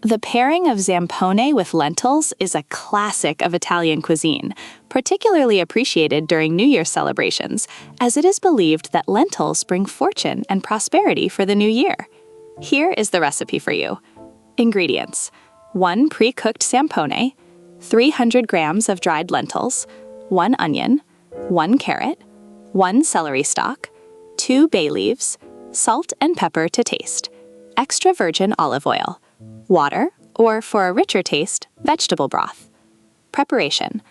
The pairing of zampone with lentils is a classic of Italian cuisine, particularly appreciated during New Year's celebrations, as it is believed that lentils bring fortune and prosperity for the new year. Here is the recipe for you. Ingredients: 1 pre-cooked zampone, 300 grams of dried lentils, 1 onion, 1 carrot, 1 celery stalk, 2 bay leaves, salt and pepper to taste, extra virgin olive oil, water, or for a richer taste, vegetable broth. Preparation: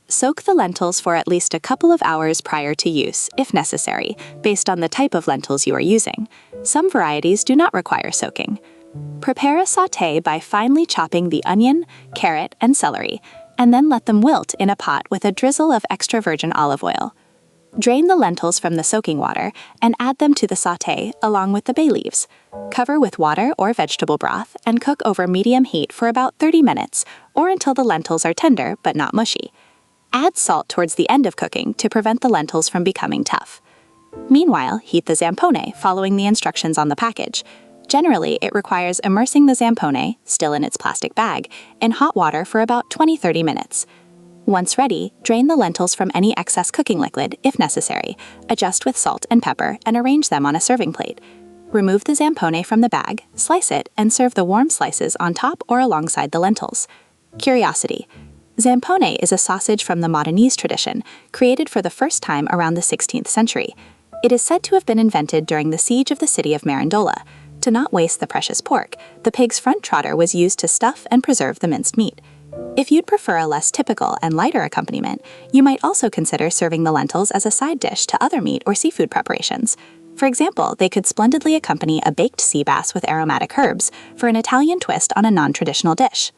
soak the lentils for at least a couple of hours prior to use, if necessary, based on the type of lentils you are using. Some varieties do not require soaking. Prepare a sauté by finely chopping the onion, carrot, and celery, and then let them wilt in a pot with a drizzle of extra virgin olive oil. Drain the lentils from the soaking water and add them to the sauté along with the bay leaves. Cover with water or vegetable broth and cook over medium heat for about 30 minutes or until the lentils are tender but not mushy. Add salt towards the end of cooking to prevent the lentils from becoming tough. Meanwhile, heat the zampone following the instructions on the package. Generally, it requires immersing the zampone, still in its plastic bag, in hot water for about 20–30 minutes. Once ready, drain the lentils from any excess cooking liquid, if necessary, adjust with salt and pepper, and arrange them on a serving plate. Remove the zampone from the bag, slice it, and serve the warm slices on top or alongside the lentils. Curiosity: zampone is a sausage from the Modenese tradition, created for the first time around the 16th century. It is said to have been invented during the siege of the city of Mirandola. To not waste the precious pork, the pig's front trotter was used to stuff and preserve the minced meat. If you'd prefer a less typical and lighter accompaniment, you might also consider serving the lentils as a side dish to other meat or seafood preparations. For example, they could splendidly accompany a baked sea bass with aromatic herbs for an Italian twist on a non-traditional dish.